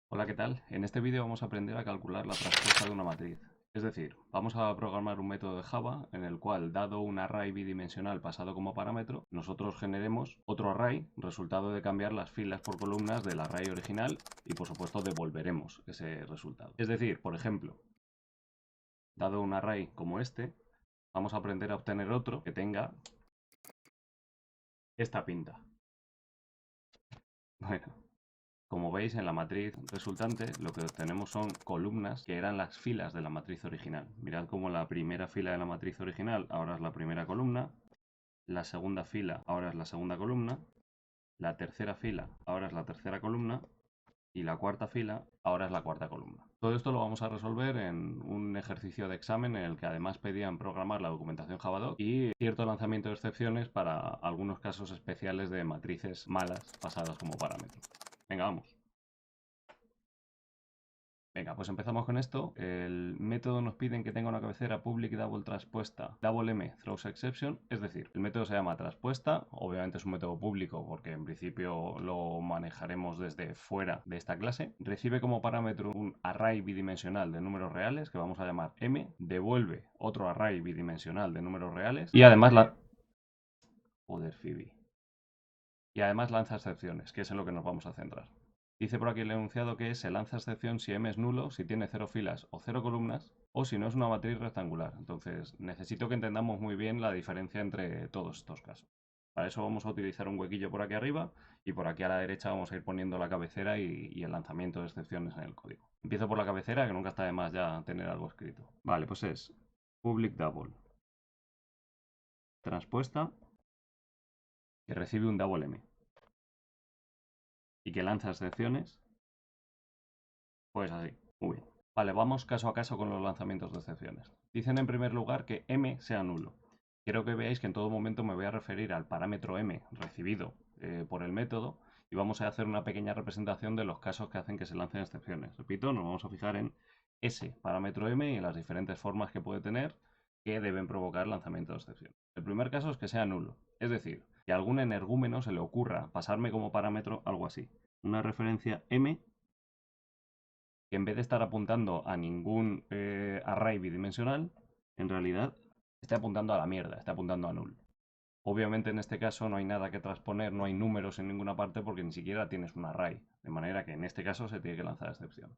Hola, ¿qué tal? En este vídeo vamos a aprender a calcular la traspuesta de una matriz. Es decir, vamos a programar un método de Java en el cual, dado un array bidimensional pasado como parámetro, nosotros generemos otro array, resultado de cambiar las filas por columnas del array original y, por supuesto, devolveremos ese resultado. Es decir, por ejemplo, dado un array como este, vamos a aprender a obtener otro que tenga esta pinta. Bueno, como veis, en la matriz resultante lo que obtenemos son columnas que eran las filas de la matriz original. Mirad cómo la primera fila de la matriz original ahora es la primera columna, la segunda fila ahora es la segunda columna, la tercera fila ahora es la tercera columna y la cuarta fila ahora es la cuarta columna. Todo esto lo vamos a resolver en un ejercicio de examen en el que además pedían programar la documentación Javadoc y cierto lanzamiento de excepciones para algunos casos especiales de matrices malas pasadas como parámetro. Venga, vamos. Venga, pues empezamos con esto. El método nos piden que tenga una cabecera public double traspuesta double m throws exception, es decir, el método se llama traspuesta, obviamente es un método público porque en principio lo manejaremos desde fuera de esta clase. Recibe como parámetro un array bidimensional de números reales que vamos a llamar m, devuelve otro array bidimensional de números reales y además Joder, Phoebe. Y además lanza excepciones, que es en lo que nos vamos a centrar. Dice por aquí el enunciado que se lanza excepción si m es nulo, si tiene 0 filas o 0 columnas, o si no es una matriz rectangular. Entonces, necesito que entendamos muy bien la diferencia entre todos estos casos. Para eso vamos a utilizar un huequillo por aquí arriba y por aquí a la derecha vamos a ir poniendo la cabecera y el lanzamiento de excepciones en el código. Empiezo por la cabecera, que nunca está de más ya tener algo escrito. Vale, pues es public double transpuesta que recibe un double m y que lanza excepciones. Pues así, muy bien. Vale, vamos caso a caso con los lanzamientos de excepciones. Dicen en primer lugar que m sea nulo. Quiero que veáis que en todo momento me voy a referir al parámetro m recibido por el método y vamos a hacer una pequeña representación de los casos que hacen que se lancen excepciones. Repito, nos vamos a fijar en ese parámetro m y en las diferentes formas que puede tener que deben provocar lanzamiento de excepción. El primer caso es que sea nulo, es decir, que a algún energúmeno se le ocurra pasarme como parámetro algo así. Una referencia m que en vez de estar apuntando a ningún array bidimensional, en realidad esté apuntando a la mierda, esté apuntando a null. Obviamente en este caso no hay nada que transponer, no hay números en ninguna parte porque ni siquiera tienes un array, de manera que en este caso se tiene que lanzar excepción.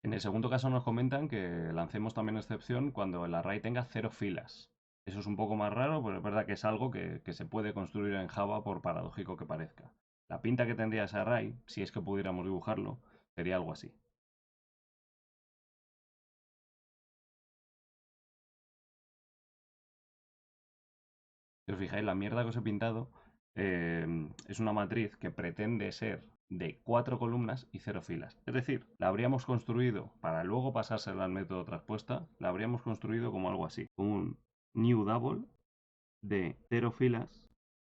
En el segundo caso nos comentan que lancemos también excepción cuando el array tenga 0 filas. Eso es un poco más raro, pero es verdad que es algo que se puede construir en Java por paradójico que parezca. La pinta que tendría ese array, si es que pudiéramos dibujarlo, sería algo así. Si os fijáis, la mierda que os he pintado es una matriz que pretende ser de 4 columnas y 0 filas. Es decir, la habríamos construido, para luego pasársela al método traspuesta, la habríamos construido como algo así, como un new double de 0 filas,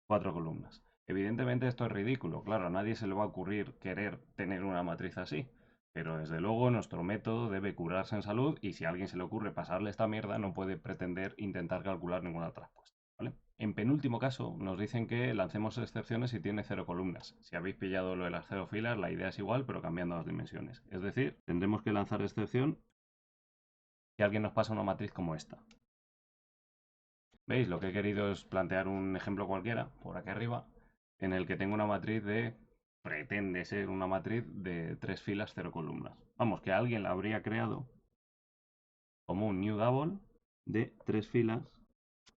4 columnas. Evidentemente esto es ridículo, claro, a nadie se le va a ocurrir querer tener una matriz así. Pero desde luego nuestro método debe curarse en salud y si a alguien se le ocurre pasarle esta mierda no puede pretender intentar calcular ninguna traspuesta. ¿Vale? En penúltimo caso nos dicen que lancemos excepciones si tiene 0 columnas. Si habéis pillado lo de las 0 filas, la idea es igual pero cambiando las dimensiones. Es decir, tendremos que lanzar excepción si alguien nos pasa una matriz como esta. ¿Veis? Lo que he querido es plantear un ejemplo cualquiera, por aquí arriba, en el que tengo una matriz pretende ser una matriz de 3 filas, 0 columnas. Vamos, que alguien la habría creado como un new double de 3 filas,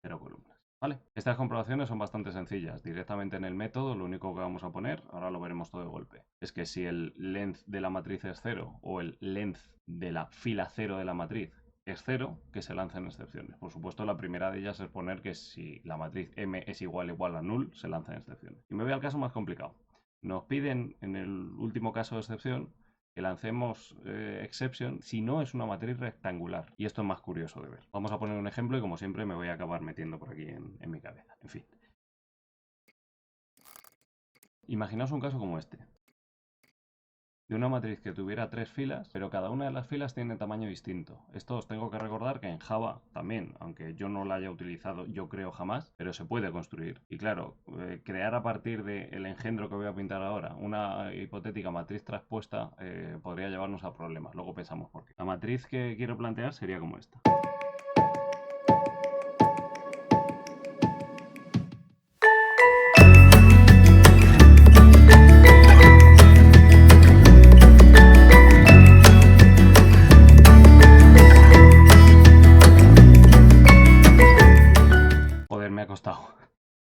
0 columnas. ¿Vale? Estas comprobaciones son bastante sencillas. Directamente en el método lo único que vamos a poner, ahora lo veremos todo de golpe, es que si el length de la matriz es 0 o el length de la fila 0 de la matriz es 0, que se lancen excepciones. Por supuesto, la primera de ellas es poner que si la matriz m es igual a null, se lanzan excepciones. Y me voy al caso más complicado. Nos piden, en el último caso de excepción, que lancemos exception si no es una matriz rectangular. Y esto es más curioso de ver. Vamos a poner un ejemplo y como siempre me voy a acabar metiendo por aquí en mi cabeza. En fin. Imaginaos un caso como este. de una matriz que tuviera 3 filas, pero cada una de las filas tiene tamaño distinto. Esto os tengo que recordar que en Java también, aunque yo no la haya utilizado, yo creo jamás, pero se puede construir. Y claro, crear a partir del engendro que voy a pintar ahora una hipotética matriz traspuesta podría llevarnos a problemas. Luego pensamos por qué. La matriz que quiero plantear sería como esta. Joder, me ha costado.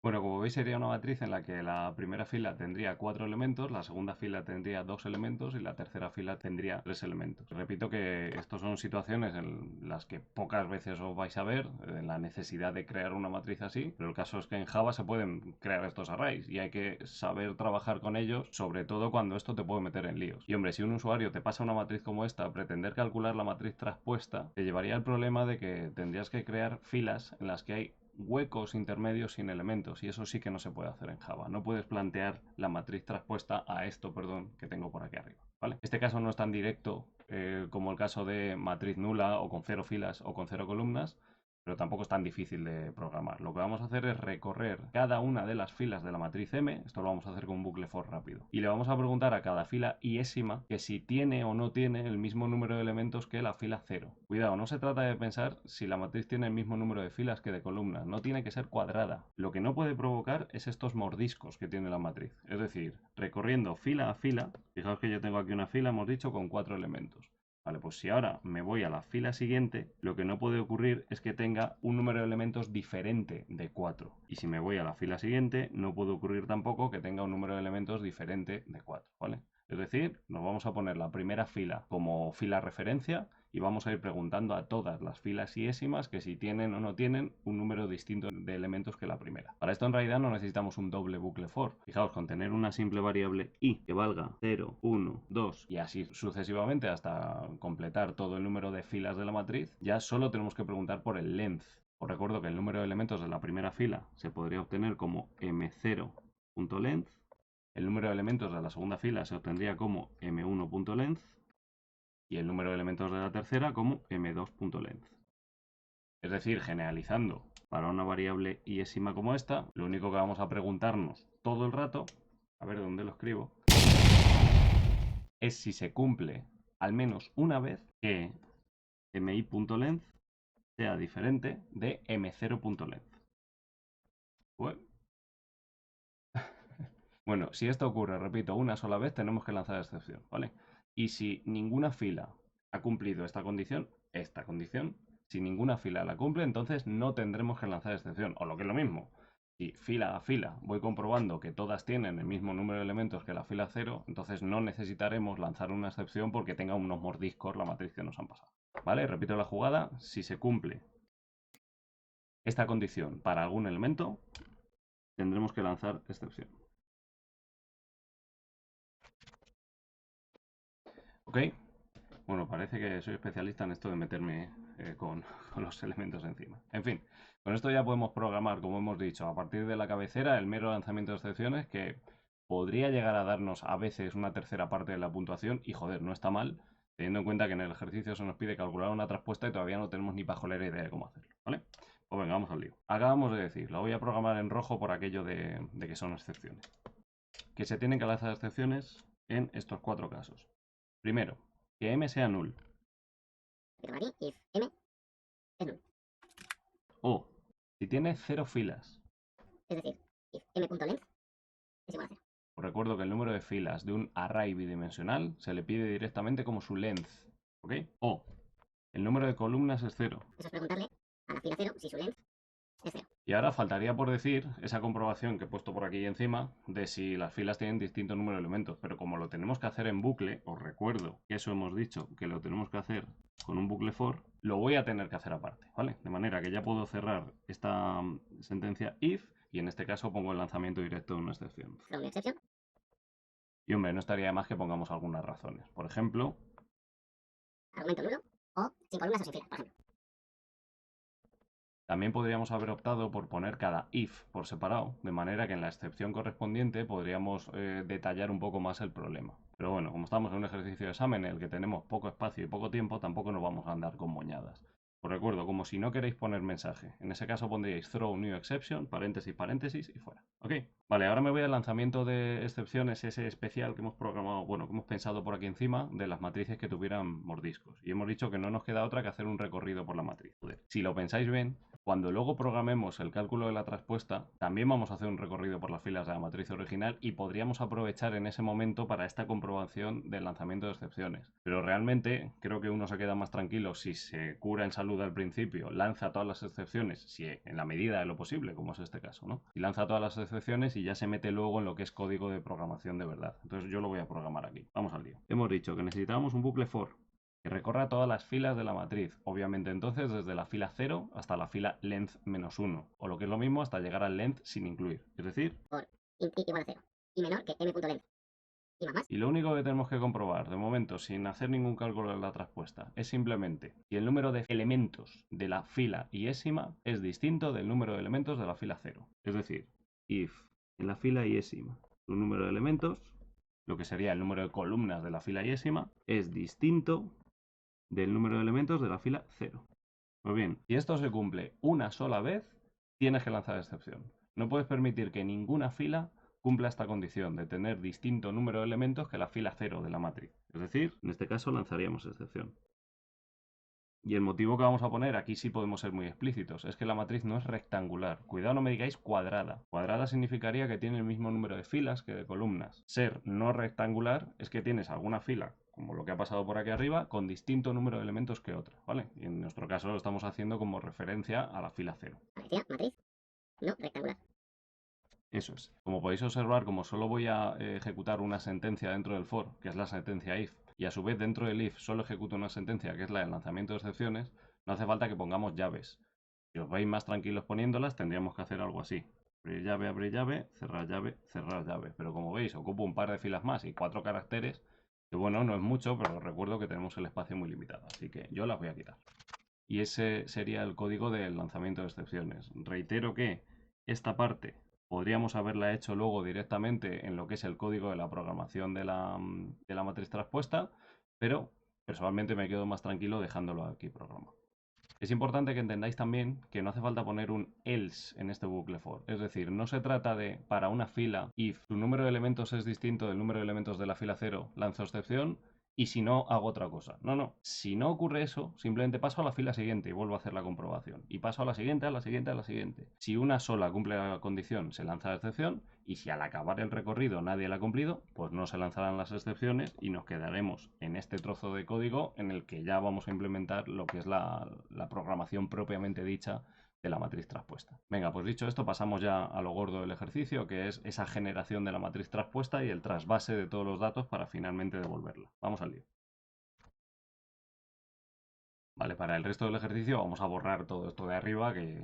Bueno, como veis sería una matriz en la que la primera fila tendría 4 elementos, la segunda fila tendría 2 elementos y la tercera fila tendría 3 elementos. Repito que estas son situaciones en las que pocas veces os vais a ver en la necesidad de crear una matriz así, pero el caso es que en Java se pueden crear estos arrays y hay que saber trabajar con ellos, sobre todo cuando esto te puede meter en líos. Y hombre, si un usuario te pasa una matriz como esta, pretender calcular la matriz traspuesta te llevaría al problema de que tendrías que crear filas en las que hay huecos intermedios sin elementos, y eso sí que no se puede hacer en Java. No puedes plantear la matriz traspuesta a esto, que tengo por aquí arriba, ¿vale? Este caso no es tan directo como el caso de matriz nula o con 0 filas o con 0 columnas, pero tampoco es tan difícil de programar. Lo que vamos a hacer es recorrer cada una de las filas de la matriz M, esto lo vamos a hacer con un bucle for rápido, y le vamos a preguntar a cada fila iésima que si tiene o no tiene el mismo número de elementos que la fila 0. Cuidado, no se trata de pensar si la matriz tiene el mismo número de filas que de columnas, no tiene que ser cuadrada. Lo que no puede provocar es estos mordiscos que tiene la matriz, es decir, recorriendo fila a fila, fijaos que yo tengo aquí una fila, hemos dicho, con 4 elementos. Vale, pues si ahora me voy a la fila siguiente, lo que no puede ocurrir es que tenga un número de elementos diferente de 4. Y si me voy a la fila siguiente, no puede ocurrir tampoco que tenga un número de elementos diferente de 4, ¿vale? Es decir, nos vamos a poner la primera fila como fila referencia y vamos a ir preguntando a todas las filas iésimas que si tienen o no tienen un número distinto de elementos que la primera. Para esto en realidad no necesitamos un doble bucle for. Fijaos, con tener una simple variable i que valga 0, 1, 2 y así sucesivamente hasta completar todo el número de filas de la matriz, ya solo tenemos que preguntar por el length. Os recuerdo que el número de elementos de la primera fila se podría obtener como m0.length. El número de elementos de la segunda fila se obtendría como m1.length y el número de elementos de la tercera como m2.length. Es decir, generalizando para una variable iésima como esta, lo único que vamos a preguntarnos todo el rato, a ver dónde lo escribo, es si se cumple al menos una vez que mi.length sea diferente de m0.length. Bueno, si esto ocurre, repito, una sola vez, tenemos que lanzar excepción, ¿vale? Y si ninguna fila ha cumplido esta condición, si ninguna fila la cumple, entonces no tendremos que lanzar excepción. O lo que es lo mismo, si fila a fila voy comprobando que todas tienen el mismo número de elementos que la fila 0, entonces no necesitaremos lanzar una excepción porque tenga unos mordiscos la matriz que nos han pasado. ¿Vale? Repito la jugada. Si se cumple esta condición para algún elemento, tendremos que lanzar excepción. ¿Ok? Bueno, parece que soy especialista en esto de meterme con los elementos encima. En fin, con esto ya podemos programar, como hemos dicho, a partir de la cabecera el mero lanzamiento de excepciones que podría llegar a darnos a veces una tercera parte de la puntuación y joder, no está mal, teniendo en cuenta que en el ejercicio se nos pide calcular una traspuesta y todavía no tenemos ni pajolera idea de cómo hacerlo, ¿vale? Pues venga, vamos al lío. Acabamos de decir, lo voy a programar en rojo por aquello de que son excepciones. Que se tienen que lanzar excepciones en estos 4 casos. Primero, que m sea null. Aquí, if m es null. O, si tiene 0 filas. Es decir, if m.length es igual a 0. Os recuerdo que el número de filas de un array bidimensional se le pide directamente como su length. ¿Ok? O, el número de columnas es 0. Eso es preguntarle a la fila 0 si su length es 0. Y ahora faltaría por decir esa comprobación que he puesto por aquí encima de si las filas tienen distinto número de elementos. Pero como lo tenemos que hacer en bucle, os recuerdo que eso hemos dicho que lo tenemos que hacer con un bucle for, lo voy a tener que hacer aparte, ¿vale? De manera que ya puedo cerrar esta sentencia if y en este caso pongo el lanzamiento directo de una excepción. From exception. Y hombre, no estaría de más que pongamos algunas razones. Por ejemplo, argumento nulo o sin columnas o sin filas, por ejemplo. También podríamos haber optado por poner cada if por separado, de manera que en la excepción correspondiente podríamos detallar un poco más el problema. Pero bueno, como estamos en un ejercicio de examen en el que tenemos poco espacio y poco tiempo, tampoco nos vamos a andar con moñadas. Os recuerdo, como si no queréis poner mensaje. En ese caso pondríais throw new exception, paréntesis, paréntesis y fuera. ¿Ok? Vale, ahora me voy al lanzamiento de excepciones, ese especial que hemos programado, bueno, que hemos pensado por aquí encima, de las matrices que tuvieran mordiscos. Y hemos dicho que no nos queda otra que hacer un recorrido por la matriz. Joder, si lo pensáis bien, cuando luego programemos el cálculo de la traspuesta, también vamos a hacer un recorrido por las filas de la matriz original y podríamos aprovechar en ese momento para esta comprobación del lanzamiento de excepciones. Pero realmente creo que uno se queda más tranquilo si se cura en salud al principio, lanza todas las excepciones, si en la medida de lo posible, como es este caso, ¿no? Y lanza todas las excepciones y ya se mete luego en lo que es código de programación de verdad. Entonces yo lo voy a programar aquí. Vamos al lío. Hemos dicho que necesitábamos un bucle for que recorra todas las filas de la matriz, obviamente entonces desde la fila 0 hasta la fila length menos 1, o lo que es lo mismo hasta llegar al length sin incluir, es decir, Por int igual a 0 y menor que m.length. Y más. y lo único que tenemos que comprobar, de momento, sin hacer ningún cálculo de la traspuesta, es simplemente si el número de elementos de la fila iésima es distinto del número de elementos de la fila 0. Es decir, if en la fila iésima su número de elementos, lo que sería el número de columnas de la fila iésima, es distinto del número de elementos de la fila 0. Pues bien, si esto se cumple una sola vez, tienes que lanzar excepción. No puedes permitir que ninguna fila cumpla esta condición de tener distinto número de elementos que la fila 0 de la matriz. Es decir, en este caso lanzaríamos excepción. Y el motivo que vamos a poner, aquí sí podemos ser muy explícitos, es que la matriz no es rectangular. Cuidado, no me digáis cuadrada. Cuadrada significaría que tiene el mismo número de filas que de columnas. Ser no rectangular es que tienes alguna fila, como lo que ha pasado por aquí arriba, con distinto número de elementos que otra, ¿vale? Y en nuestro caso lo estamos haciendo como referencia a la fila 0. Parecía matriz no rectangular. Eso es. Como podéis observar, como solo voy a ejecutar una sentencia dentro del for, que es la sentencia if, y a su vez dentro del if solo ejecuto una sentencia, que es la del lanzamiento de excepciones, no hace falta que pongamos llaves. Si os vais más tranquilos poniéndolas, tendríamos que hacer algo así. Abrir llave, cerrar llave, cerrar llave. Pero como veis, ocupo un par de filas más y 4 caracteres, que bueno, no es mucho, pero recuerdo que tenemos el espacio muy limitado, así que yo las voy a quitar. Y ese sería el código del lanzamiento de excepciones. Reitero que esta parte podríamos haberla hecho luego directamente en lo que es el código de la programación de la matriz traspuesta, pero personalmente me quedo más tranquilo dejándolo aquí programado. Es importante que entendáis también que no hace falta poner un else en este bucle for. Es decir, no se trata de, para una fila, if su número de elementos es distinto del número de elementos de la fila 0, lanzo excepción, y si no, hago otra cosa. No, no. Si no ocurre eso, simplemente paso a la fila siguiente y vuelvo a hacer la comprobación. Y paso a la siguiente, a la siguiente, a la siguiente. Si una sola cumple la condición, se lanza la excepción. Y si al acabar el recorrido nadie la ha cumplido, pues no se lanzarán las excepciones y nos quedaremos en este trozo de código en el que ya vamos a implementar lo que es la programación propiamente dicha de la matriz traspuesta. Venga, pues dicho esto, pasamos ya a lo gordo del ejercicio, que es esa generación de la matriz traspuesta y el trasvase de todos los datos para finalmente devolverla. Vamos al lío. Vale, para el resto del ejercicio vamos a borrar todo esto de arriba, que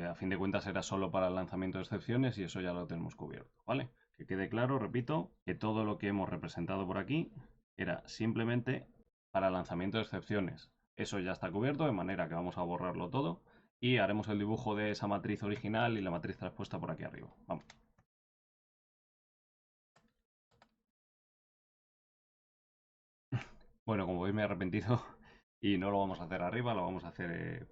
a fin de cuentas era solo para el lanzamiento de excepciones y eso ya lo tenemos cubierto, ¿vale? Que quede claro, repito, que todo lo que hemos representado por aquí era simplemente para el lanzamiento de excepciones. Eso ya está cubierto, de manera que vamos a borrarlo todo y haremos el dibujo de esa matriz original y la matriz traspuesta por aquí arriba. Vamos. Bueno, como veis me he arrepentido y no lo vamos a hacer arriba, lo vamos a hacer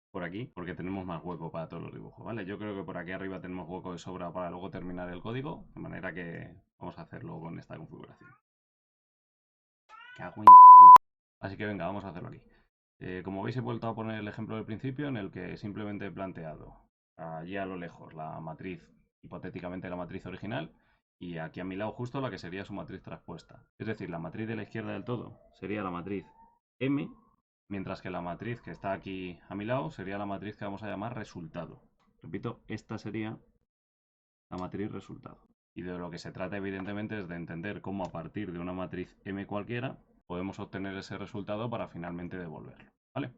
por aquí, porque tenemos más hueco para todos los dibujos, ¿vale? Yo creo que por aquí arriba tenemos hueco de sobra para luego terminar el código, de manera que vamos a hacerlo con esta configuración. Cago en tu. Así que venga, vamos a hacerlo aquí. Como veis he vuelto a poner el ejemplo del principio en el que simplemente he planteado allí a lo lejos la matriz, hipotéticamente la matriz original, y aquí a mi lado justo la que sería su matriz traspuesta. Es decir, la matriz de la izquierda del todo sería la matriz M, mientras que la matriz que está aquí a mi lado sería la matriz que vamos a llamar resultado. Repito, esta sería la matriz resultado. Y de lo que se trata evidentemente es de entender cómo a partir de una matriz M cualquiera podemos obtener ese resultado para finalmente devolverlo. ¿Vale?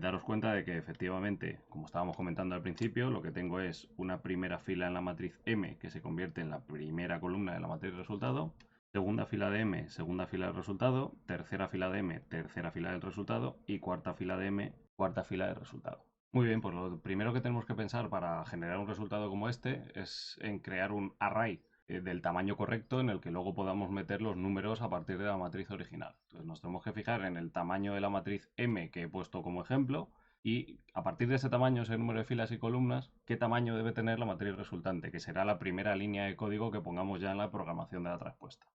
Daros cuenta de que efectivamente, como estábamos comentando al principio, lo que tengo es una primera fila en la matriz M que se convierte en la primera columna de la matriz resultado, segunda fila de M, segunda fila del resultado, tercera fila de M, tercera fila del resultado y cuarta fila de M, cuarta fila del resultado. Muy bien, pues lo primero que tenemos que pensar para generar un resultado como este es en crear un array. del tamaño correcto en el que luego podamos meter los números a partir de la matriz original. Entonces nos tenemos que fijar en el tamaño de la matriz M que he puesto como ejemplo y a partir de ese tamaño, ese número de filas y columnas, qué tamaño debe tener la matriz resultante, que será la primera línea de código que pongamos ya en la programación de la respuesta.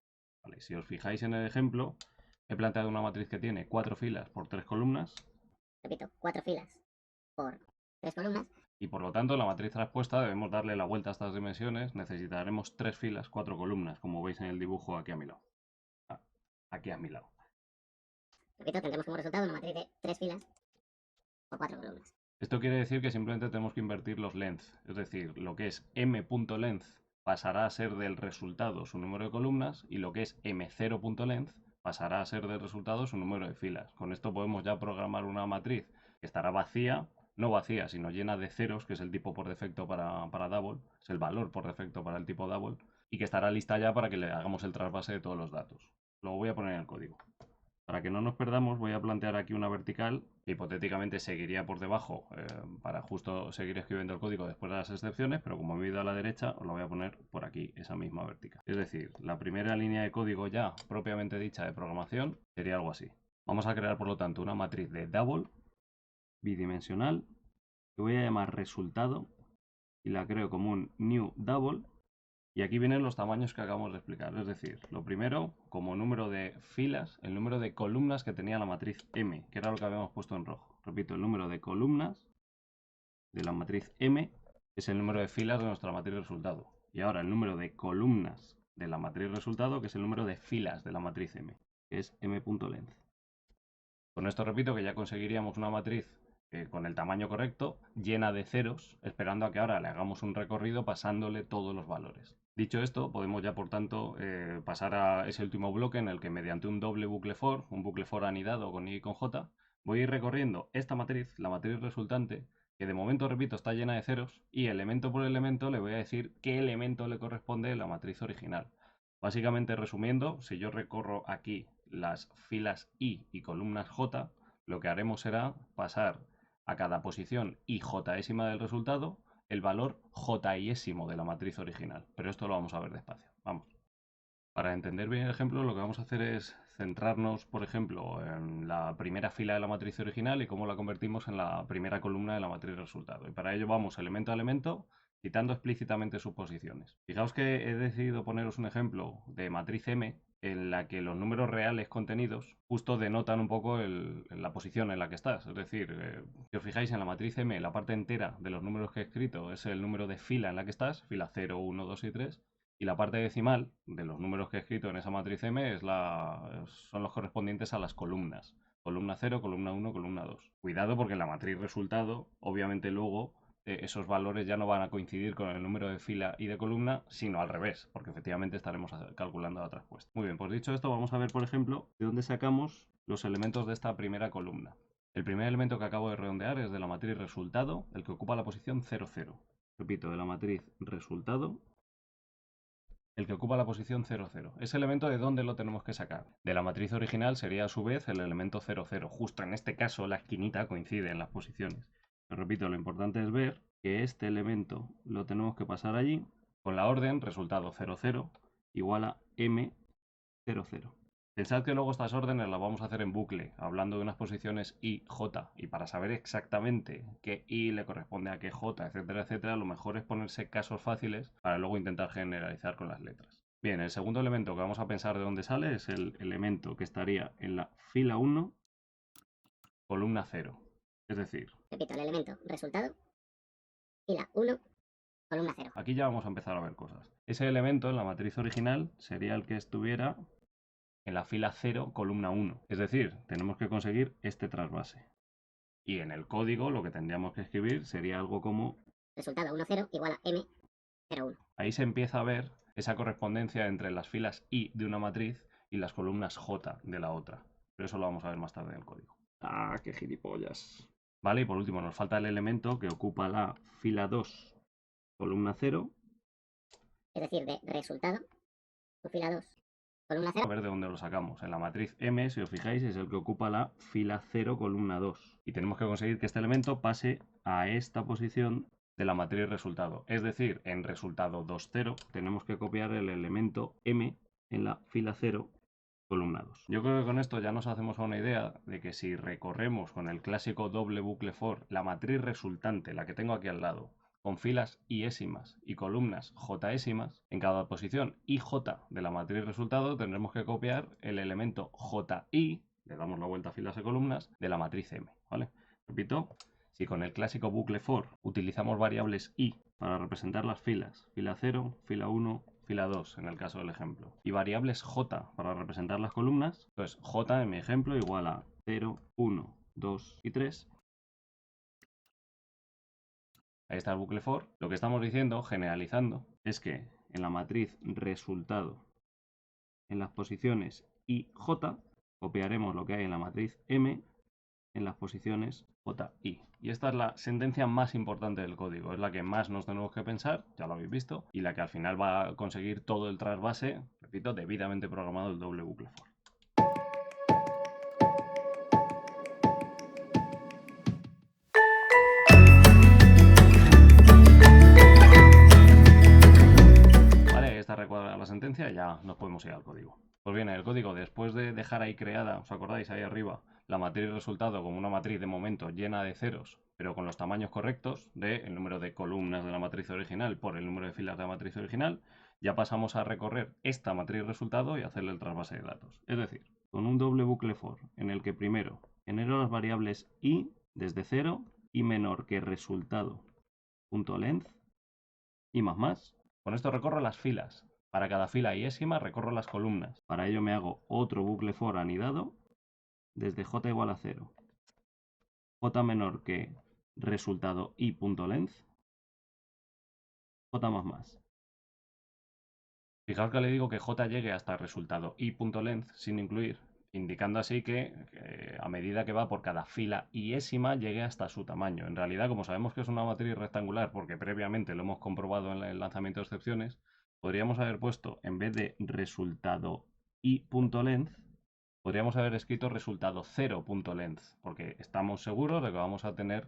Vale, si os fijáis en el ejemplo, he planteado una matriz que tiene 4 filas por 3 columnas. Repito, 4 filas por 3 columnas. Y por lo tanto, en la matriz respuesta debemos darle la vuelta a estas dimensiones. Necesitaremos 3 filas, 4 columnas, como veis en el dibujo aquí a mi lado. Aquí a mi lado. Repito, tendremos como resultado una matriz de 3 filas por 4 columnas. Esto quiere decir que simplemente tenemos que invertir los length. Es decir, lo que es m.length pasará a ser del resultado su número de columnas y lo que es m0.length pasará a ser del resultado su número de filas. Con esto podemos ya programar una matriz que estará vacía, no vacía, sino llena de ceros, que es el tipo por defecto para double, es el valor por defecto para el tipo double, y que estará lista ya para que le hagamos el trasvase de todos los datos. Lo voy a poner en el código. Para que no nos perdamos, voy a plantear aquí una vertical que hipotéticamente seguiría por debajo para justo seguir escribiendo el código después de las excepciones, pero como me he ido a la derecha, os lo voy a poner por aquí, esa misma vertical. Es decir, la primera línea de código ya propiamente dicha de programación sería algo así. Vamos a crear, por lo tanto, una matriz de double bidimensional que voy a llamar resultado y la creo como un new double. Y aquí vienen los tamaños que acabamos de explicar. Es decir, lo primero, como número de filas, el número de columnas que tenía la matriz M, que era lo que habíamos puesto en rojo. Repito, el número de columnas de la matriz M es el número de filas de nuestra matriz resultado. Y ahora el número de columnas de la matriz resultado, que es el número de filas de la matriz M, que es m.length. Con esto repito que ya conseguiríamos una matriz con el tamaño correcto, llena de ceros, esperando a que ahora le hagamos un recorrido pasándole todos los valores. Dicho esto, podemos ya por tanto pasar a ese último bloque en el que mediante un doble bucle for, un bucle for anidado con i y con j, voy a ir recorriendo esta matriz, la matriz resultante, que de momento, repito, está llena de ceros, y elemento por elemento le voy a decir qué elemento le corresponde a la matriz original. Básicamente, resumiendo, si yo recorro aquí las filas i y columnas j, lo que haremos será pasar a cada posición ijésima del resultado el valor jiésimo de la matriz original. Pero esto lo vamos a ver despacio. Vamos. Para entender bien el ejemplo, lo que vamos a hacer es centrarnos, por ejemplo, en la primera fila de la matriz original y cómo la convertimos en la primera columna de la matriz resultado. Y para ello vamos elemento a elemento, citando explícitamente sus posiciones. Fijaos que he decidido poneros un ejemplo de matriz M en la que los números reales contenidos justo denotan un poco la posición en la que estás. Es decir, si os fijáis en la matriz M, la parte entera de los números que he escrito es el número de fila en la que estás, fila 0, 1, 2 y 3, y la parte decimal de los números que he escrito en esa matriz M son los correspondientes a las columnas. Columna 0, columna 1, columna 2. Cuidado porque en la matriz resultado, obviamente luego esos valores ya no van a coincidir con el número de fila y de columna, sino al revés, porque efectivamente estaremos calculando la respuesta. Muy bien, pues dicho esto, vamos a ver, por ejemplo, de dónde sacamos los elementos de esta primera columna. El primer elemento que acabo de redondear es de la matriz resultado, el que ocupa la posición 0, 0. Repito, de la matriz resultado, el que ocupa la posición 0, 0. Ese elemento, ¿de dónde lo tenemos que sacar? De la matriz original sería a su vez el elemento 0, 0. Justo en este caso la esquinita coincide en las posiciones. Pero repito, lo importante es ver que este elemento lo tenemos que pasar allí con la orden resultado 0, 0 igual a m 0, 0. Pensad que luego estas órdenes las vamos a hacer en bucle, hablando de unas posiciones i, j, y para saber exactamente qué i le corresponde a qué j, etcétera, etcétera, lo mejor es ponerse casos fáciles para luego intentar generalizar con las letras. Bien, el segundo elemento que vamos a pensar de dónde sale es el elemento que estaría en la fila 1, columna 0. Es decir, repito, el elemento resultado, fila 1, columna 0. Aquí ya vamos a empezar a ver cosas. Ese elemento en la matriz original sería el que estuviera en la fila 0, columna 1. Es decir, tenemos que conseguir este trasvase. Y en el código lo que tendríamos que escribir sería algo como resultado 1, 0 igual a m 0, 1. Ahí se empieza a ver esa correspondencia entre las filas i de una matriz y las columnas j de la otra. Pero eso lo vamos a ver más tarde en el código. ¡Ah, qué gilipollas! Vale, y por último nos falta el elemento que ocupa la fila 2, columna 0. Es decir, de resultado, su fila 2, columna 0. A ver de dónde lo sacamos. En la matriz M, si os fijáis, es el que ocupa la fila 0, columna 2. Y tenemos que conseguir que este elemento pase a esta posición de la matriz resultado. Es decir, en resultado 2,0 tenemos que copiar el elemento m en la fila 0, columna 2. Yo creo que con esto ya nos hacemos una idea de que si recorremos con el clásico doble bucle for la matriz resultante, la que tengo aquí al lado, con filas iésimas y columnas jésimas, en cada posición ij de la matriz resultado tendremos que copiar el elemento ji, le damos la vuelta a filas y columnas, de la matriz m, ¿vale? Repito, si con el clásico bucle for utilizamos variables i para representar las filas, fila 0, fila 1, fila 2 en el caso del ejemplo, y variables j para representar las columnas, pues j en mi ejemplo igual a 0, 1, 2 y 3. Ahí está el bucle for. Lo que estamos diciendo, generalizando, es que en la matriz resultado, en las posiciones i, j, copiaremos lo que hay en la matriz m en las posiciones j, i. Y esta es la sentencia más importante del código, es la que más nos tenemos que pensar, ya lo habéis visto, y la que al final va a conseguir todo el trasvase, repito, debidamente programado el doble bucle for. Vale, esta recuadra la sentencia y ya nos podemos ir al código. Pues bien, el código, después de dejar ahí creada, ¿os acordáis ahí arriba? La matriz resultado como una matriz de momento llena de ceros, pero con los tamaños correctos del número de columnas de la matriz original por el número de filas de la matriz original, ya pasamos a recorrer esta matriz resultado y hacerle el trasvase de datos. Es decir, con un doble bucle for en el que primero genero las variables i desde 0, i menor que resultado.length, i más. Con esto recorro las filas. Para cada fila iésima recorro las columnas. Para ello me hago otro bucle for anidado desde j igual a 0. J menor que resultado i.length. J más. Fijaos que le digo que j llegue hasta resultado i.length sin incluir, indicando así que a medida que va por cada fila iésima llegue hasta su tamaño. En realidad, como sabemos que es una matriz rectangular, porque previamente lo hemos comprobado en el lanzamiento de excepciones, podríamos haber puesto, en vez de resultado i.length, podríamos haber escrito resultado 0.length, porque estamos seguros de que vamos a tener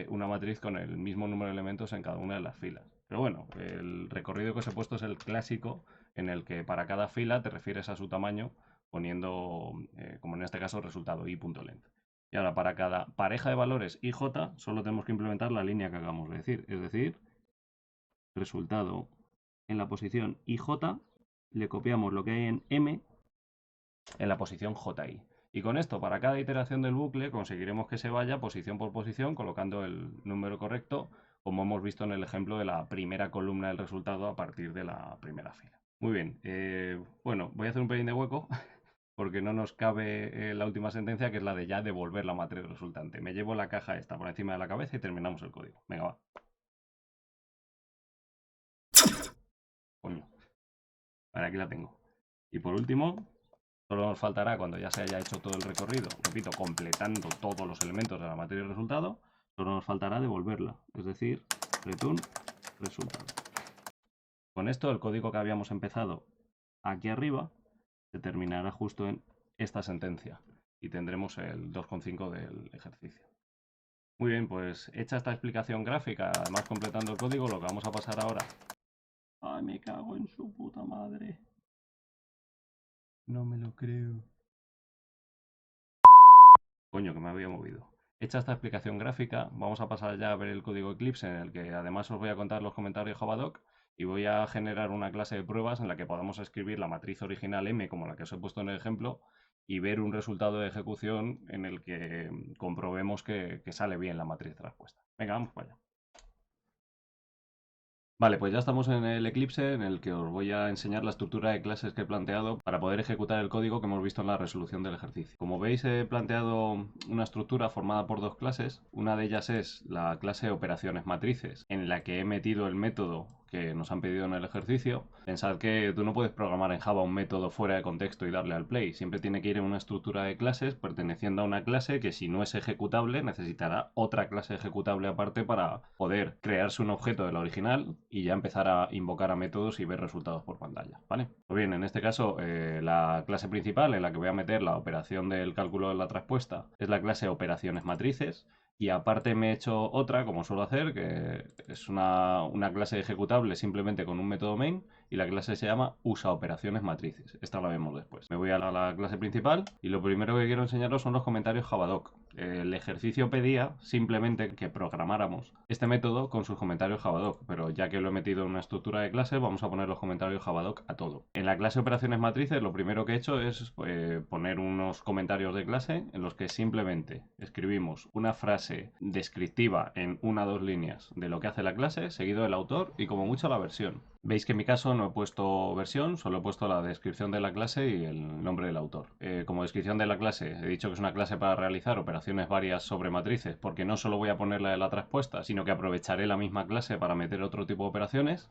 una matriz con el mismo número de elementos en cada una de las filas. Pero bueno, el recorrido que os he puesto es el clásico en el que para cada fila te refieres a su tamaño poniendo, como en este caso, resultado i.length. Y ahora para cada pareja de valores ij solo tenemos que implementar la línea que acabamos de decir, es decir, resultado en la posición ij le copiamos lo que hay en m en la posición ji. Y con esto, para cada iteración del bucle, conseguiremos que se vaya posición por posición colocando el número correcto, como hemos visto en el ejemplo de la primera columna del resultado a partir de la primera fila. Muy bien, bueno, voy a hacer un pelín de hueco porque no nos cabe la última sentencia, que es la de ya devolver la matriz resultante. Me llevo la caja esta por encima de la cabeza y terminamos el código. Venga, va. Coño. Vale, aquí la tengo. Y por último, solo nos faltará, cuando ya se haya hecho todo el recorrido, repito, completando todos los elementos de la matriz de resultado, solo nos faltará devolverla, es decir, return resultado. Con esto, el código que habíamos empezado aquí arriba se terminará justo en esta sentencia y tendremos el 2,5 del ejercicio. Muy bien, pues hecha esta explicación gráfica, además completando el código, lo que vamos a pasar ahora... ¡Ay, me cago en su puta madre! No me lo creo. Coño, que me había movido. Hecha esta explicación gráfica, vamos a pasar ya a ver el código Eclipse, en el que además os voy a contar los comentarios de Javadoc y voy a generar una clase de pruebas en la que podamos escribir la matriz original M, como la que os he puesto en el ejemplo, y ver un resultado de ejecución en el que comprobemos que sale bien la matriz traspuesta. Venga, vamos para allá. Vale, pues ya estamos en el Eclipse, en el que os voy a enseñar la estructura de clases que he planteado para poder ejecutar el código que hemos visto en la resolución del ejercicio. Como veis, he planteado una estructura formada por dos clases. Una de ellas es la clase operaciones matrices, en la que he metido el método que nos han pedido en el ejercicio. Pensad que tú no puedes programar en Java un método fuera de contexto y darle al play. Siempre tiene que ir en una estructura de clases perteneciendo a una clase que, si no es ejecutable, necesitará otra clase ejecutable aparte para poder crearse un objeto de la original y ya empezar a invocar a métodos y ver resultados por pantalla, ¿vale? Pues bien, en este caso, la clase principal en la que voy a meter la operación del cálculo de la traspuesta es la clase operaciones matrices, Y aparte me he hecho otra, como suelo hacer, que es una clase ejecutable simplemente con un método main, y la clase se llama usa operaciones matrices. Esta la vemos después. Me voy a la clase principal y lo primero que quiero enseñaros son los comentarios Javadoc. El ejercicio pedía simplemente que programáramos este método con sus comentarios Javadoc, pero ya que lo he metido en una estructura de clase, vamos a poner los comentarios Javadoc a todo. En la clase operaciones matrices, lo primero que he hecho es poner unos comentarios de clase en los que simplemente escribimos una frase descriptiva en una o dos líneas de lo que hace la clase, seguido del autor y como mucho la versión. Veis que en mi caso no he puesto versión, solo he puesto la descripción de la clase y el nombre del autor. Como descripción de la clase, he dicho que es una clase para realizar operaciones varias sobre matrices, porque no solo voy a ponerla de la traspuesta, sino que aprovecharé la misma clase para meter otro tipo de operaciones.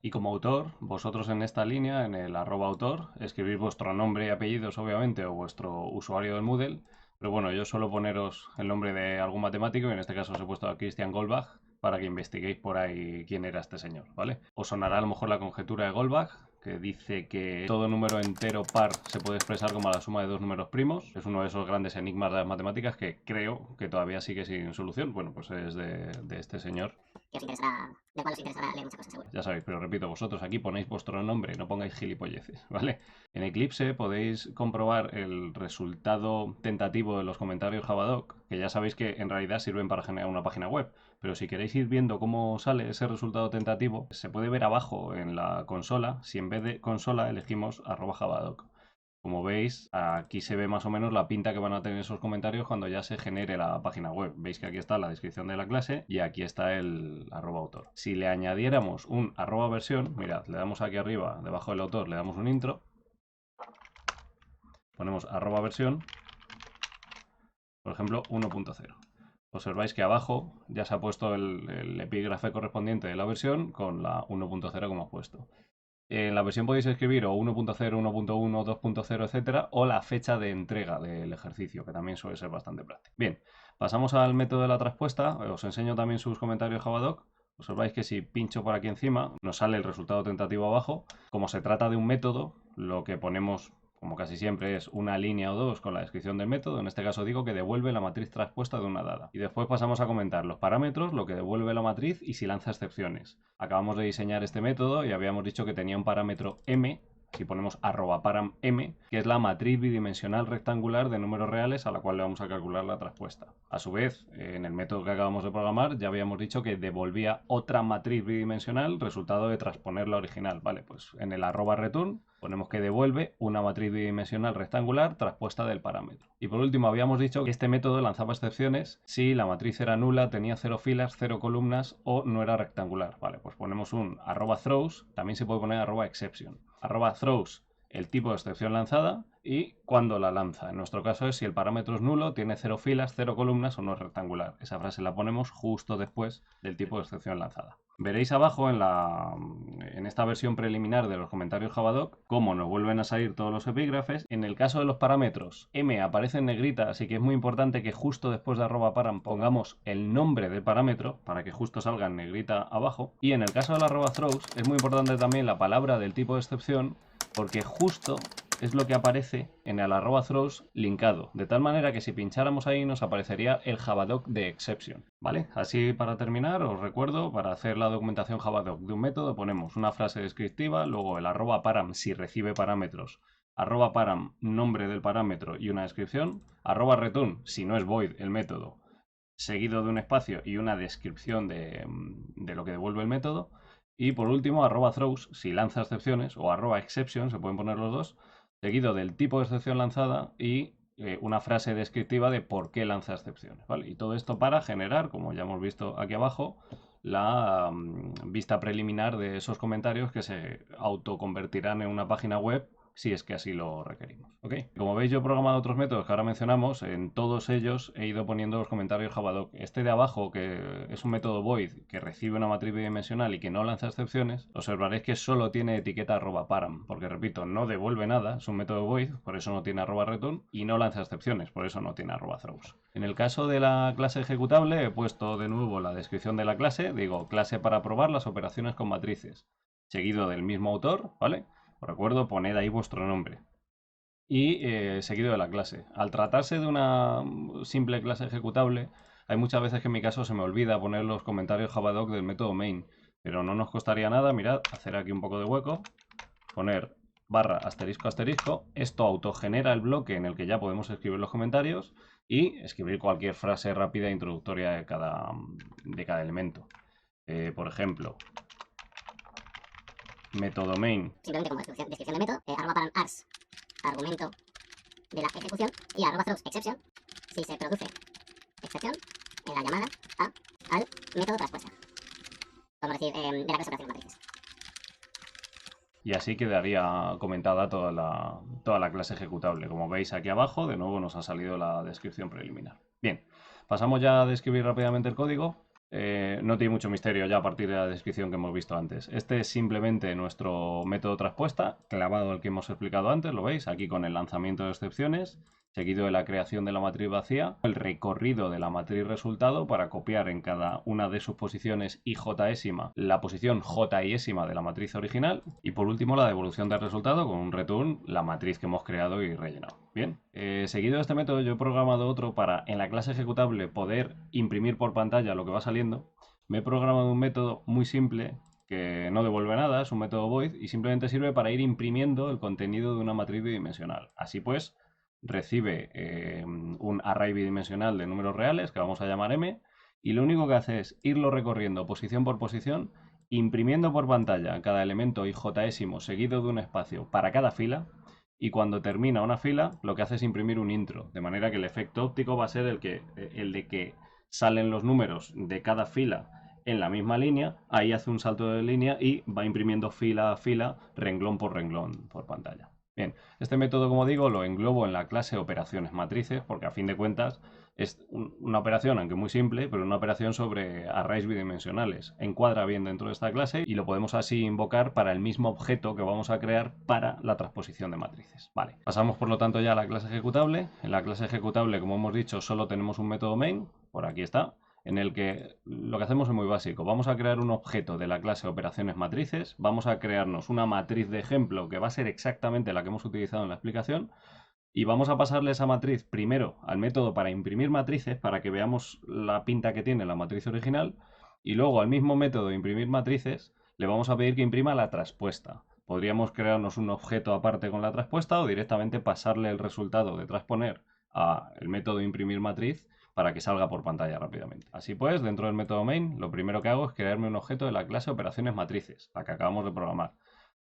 Y como autor, vosotros en esta línea, en el @autor, escribís vuestro nombre y apellidos, obviamente, o vuestro usuario del Moodle. Pero bueno, yo suelo poneros el nombre de algún matemático, y en este caso os he puesto a Christian Goldbach, para que investiguéis por ahí quién era este señor, ¿vale? Os sonará a lo mejor la conjetura de Goldbach, que dice que todo número entero par se puede expresar como la suma de dos números primos. Es uno de esos grandes enigmas de las matemáticas que creo que todavía sigue sin solución. Bueno, pues es de este señor. Que os interesará, de cuál os interesará leer muchas cosas, seguro. Ya sabéis, pero repito, vosotros aquí ponéis vuestro nombre, no pongáis gilipolleces, ¿vale? En Eclipse podéis comprobar el resultado tentativo de los comentarios Javadoc, que ya sabéis que en realidad sirven para generar una página web. Pero si queréis ir viendo cómo sale ese resultado tentativo, se puede ver abajo en la consola, si en vez de consola elegimos @Javadoc. Como veis, aquí se ve más o menos la pinta que van a tener esos comentarios cuando ya se genere la página web. Veis que aquí está la descripción de la clase y aquí está el @autor. Si le añadiéramos un @versión, mirad, le damos aquí arriba, debajo del autor, le damos un intro, ponemos @versión, por ejemplo 1.0. Observáis que abajo ya se ha puesto el epígrafe correspondiente de la versión con la 1.0 como he puesto. En la versión podéis escribir o 1.0, 1.1, 2.0, etcétera, o la fecha de entrega del ejercicio, que también suele ser bastante práctico. Bien, pasamos al método de la traspuesta. Os enseño también sus comentarios Javadoc. Observáis que si pincho por aquí encima, nos sale el resultado tentativo abajo. Como se trata de un método, lo que ponemos, como casi siempre, es una línea o dos con la descripción del método. En este caso digo que devuelve la matriz traspuesta de una dada. Y después pasamos a comentar los parámetros, lo que devuelve la matriz y si lanza excepciones. Acabamos de diseñar este método y habíamos dicho que tenía un parámetro m, si ponemos @param m, que es la matriz bidimensional rectangular de números reales a la cual le vamos a calcular la traspuesta. A su vez, en el método que acabamos de programar ya habíamos dicho que devolvía otra matriz bidimensional resultado de transponer la original. Vale, pues en el @return ponemos que devuelve una matriz bidimensional rectangular traspuesta del parámetro. Y por último, habíamos dicho que este método lanzaba excepciones si la matriz era nula, tenía 0 filas, 0 columnas o no era rectangular. Vale, pues ponemos un @throws, también se puede poner @exception. @throws, el tipo de excepción lanzada y cuándo la lanza. En nuestro caso es si el parámetro es nulo, tiene 0 filas, 0 columnas o no es rectangular. Esa frase la ponemos justo después del tipo de excepción lanzada. Veréis abajo en esta versión preliminar de los comentarios Javadoc cómo nos vuelven a salir todos los epígrafes. En el caso de los parámetros, m aparece en negrita, así que es muy importante que justo después de @param pongamos el nombre del parámetro para que justo salga en negrita abajo. Y en el caso de la @throws es muy importante también la palabra del tipo de excepción, porque justo es lo que aparece en el @throws linkado, de tal manera que si pincháramos ahí nos aparecería el Javadoc de exception, ¿vale? Así, para terminar, os recuerdo, para hacer la documentación Javadoc de un método ponemos una frase descriptiva, luego el @param si recibe parámetros, @param nombre del parámetro y una descripción, @return si no es void el método, seguido de un espacio y una descripción de lo que devuelve el método. Y por último, @throws si lanza excepciones, o @exception, se pueden poner los dos, seguido del tipo de excepción lanzada y una frase descriptiva de por qué lanza excepciones, ¿vale? Y todo esto para generar, como ya hemos visto aquí abajo, la vista preliminar de esos comentarios que se autoconvertirán en una página web si es que así lo requerimos, ¿ok? Como veis, yo he programado otros métodos que ahora mencionamos. En todos ellos he ido poniendo los comentarios Javadoc. Este de abajo, que es un método void que recibe una matriz bidimensional y que no lanza excepciones, observaréis que solo tiene etiqueta @param, porque repito, no devuelve nada, es un método void, por eso no tiene @return, y no lanza excepciones, por eso no tiene @throws. En el caso de la clase ejecutable he puesto de nuevo la descripción de la clase, digo clase para probar las operaciones con matrices, seguido del mismo autor, ¿vale? Os recuerdo, poned ahí vuestro nombre. Y seguido de la clase. Al tratarse de una simple clase ejecutable, Hay muchas veces que en mi caso se me olvida poner los comentarios javadoc del método main, pero no nos costaría nada, mirad, hacer aquí un poco de hueco, poner barra asterisco asterisco, esto autogenera el bloque en el que ya podemos escribir los comentarios y escribir cualquier frase rápida e introductoria de cada elemento. Por ejemplo, método main. Simplemente como descripción del método, arroba param ars, argumento de la ejecución, y arroba throws exception, si se produce excepción en la llamada al método traspuesta. Podemos decir de la clase operaciones matrices. Y así quedaría comentada toda la clase ejecutable. Como veis aquí abajo, de nuevo nos ha salido la descripción preliminar. Bien, pasamos ya a describir rápidamente el código. No tiene mucho misterio ya a partir de la descripción que hemos visto antes. Este es simplemente nuestro método traspuesta, clavado al que hemos explicado antes, lo veis, aquí con el lanzamiento de excepciones, seguido de la creación de la matriz vacía, el recorrido de la matriz resultado para copiar en cada una de sus posiciones ijésima la posición jésima de la matriz original, y por último la devolución del resultado con un return, la matriz que hemos creado y rellenado. Bien, seguido de este método yo he programado otro para en la clase ejecutable poder imprimir por pantalla lo que va saliendo. Me he programado un método muy simple que no devuelve nada, es un método void y simplemente sirve para ir imprimiendo el contenido de una matriz bidimensional. Así pues, recibe un array bidimensional de números reales que vamos a llamar m, y lo único que hace es irlo recorriendo posición por posición, imprimiendo por pantalla cada elemento ijésimo seguido de un espacio para cada fila, y cuando termina una fila lo que hace es imprimir un intro, de manera que el efecto óptico va a ser el de que salen los números de cada fila en la misma línea, ahí hace un salto de línea y va imprimiendo fila a fila, renglón por renglón por pantalla. Bien, este método, como digo, lo englobo en la clase operaciones matrices, porque a fin de cuentas es una operación, aunque muy simple, pero una operación sobre arrays bidimensionales. Encuadra bien dentro de esta clase y lo podemos así invocar para el mismo objeto que vamos a crear para la transposición de matrices. Vale, pasamos por lo tanto ya a la clase ejecutable. En la clase ejecutable, como hemos dicho, solo tenemos un método main, por aquí está, en el que lo que hacemos es muy básico. Vamos a crear un objeto de la clase operaciones matrices, vamos a crearnos una matriz de ejemplo que va a ser exactamente la que hemos utilizado en la explicación, y vamos a pasarle esa matriz primero al método para imprimir matrices para que veamos la pinta que tiene la matriz original, y luego al mismo método de imprimir matrices le vamos a pedir que imprima la traspuesta. Podríamos crearnos un objeto aparte con la traspuesta o directamente pasarle el resultado de transponer al método de imprimir matriz para que salga por pantalla rápidamente. Así pues, dentro del método main, lo primero que hago es crearme un objeto de la clase operaciones matrices, la que acabamos de programar.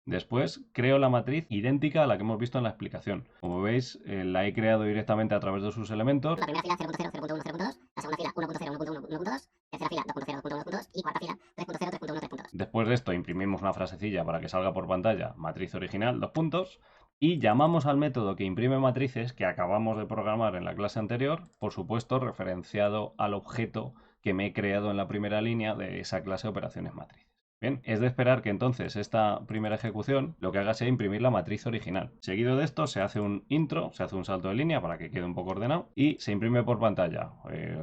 Después creo la matriz idéntica a la que hemos visto en la explicación. Como veis, la he creado directamente a través de sus elementos. La primera fila 0.0, 0.1, 0.2, la segunda fila 1.0, 1.1, 1.2, tercera fila 2.0, 2.1, 2.2 y cuarta fila 3.0, 3.1, 3.2. Después de esto imprimimos una frasecilla para que salga por pantalla matriz original, 2 puntos, y llamamos al método que imprime matrices que acabamos de programar en la clase anterior, por supuesto referenciado al objeto que me he creado en la primera línea de esa clase operaciones matrices. Bien, es de esperar que entonces esta primera ejecución lo que haga sea imprimir la matriz original. Seguido de esto se hace un intro, se hace un salto de línea para que quede un poco ordenado y se imprime por pantalla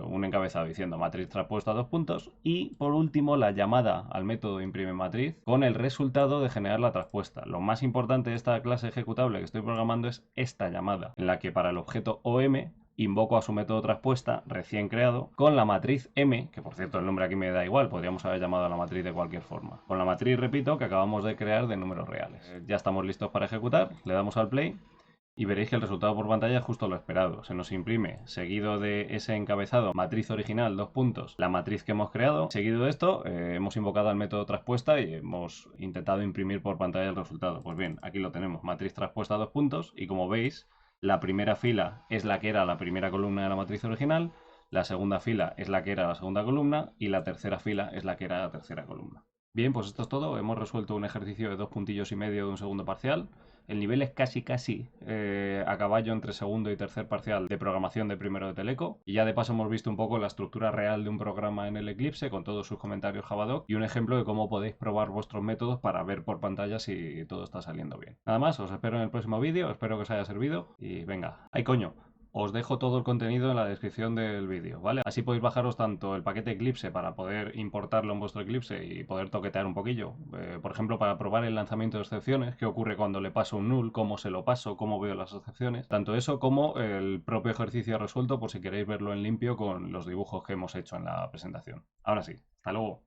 un encabezado diciendo matriz traspuesta 2 puntos, y por último la llamada al método imprime matriz con el resultado de generar la traspuesta. Lo más importante de esta clase ejecutable que estoy programando es esta llamada, en la que para el objeto OM invoco a su método traspuesta recién creado con la matriz M, que por cierto el nombre aquí me da igual, podríamos haber llamado a la matriz de cualquier forma. Con la matriz, repito, que acabamos de crear de números reales. Ya estamos listos para ejecutar, le damos al play y veréis que el resultado por pantalla es justo lo esperado. Se nos imprime, seguido de ese encabezado, matriz original, 2 puntos, la matriz que hemos creado. Seguido de esto, hemos invocado al método traspuesta y hemos intentado imprimir por pantalla el resultado. Pues bien, aquí lo tenemos, matriz traspuesta 2 puntos, y como veis, la primera fila es la que era la primera columna de la matriz original, la segunda fila es la que era la segunda columna y la tercera fila es la que era la tercera columna. Bien, pues esto es todo. Hemos resuelto un ejercicio de 2,5 puntillos de un segundo parcial. El nivel es casi a caballo entre segundo y tercer parcial de programación de primero de Teleco. Y ya de paso hemos visto un poco la estructura real de un programa en el Eclipse con todos sus comentarios Javadoc y un ejemplo de cómo podéis probar vuestros métodos para ver por pantalla si todo está saliendo bien. Nada más, os espero en el próximo vídeo, espero que os haya servido y venga, ¡ay coño! os dejo todo el contenido en la descripción del vídeo, ¿vale? Así podéis bajaros tanto el paquete Eclipse para poder importarlo en vuestro Eclipse y poder toquetear un poquillo. Por ejemplo, para probar el lanzamiento de excepciones, qué ocurre cuando le paso un null, cómo se lo paso, cómo veo las excepciones. Tanto eso como el propio ejercicio resuelto por si queréis verlo en limpio con los dibujos que hemos hecho en la presentación. Ahora sí, hasta luego.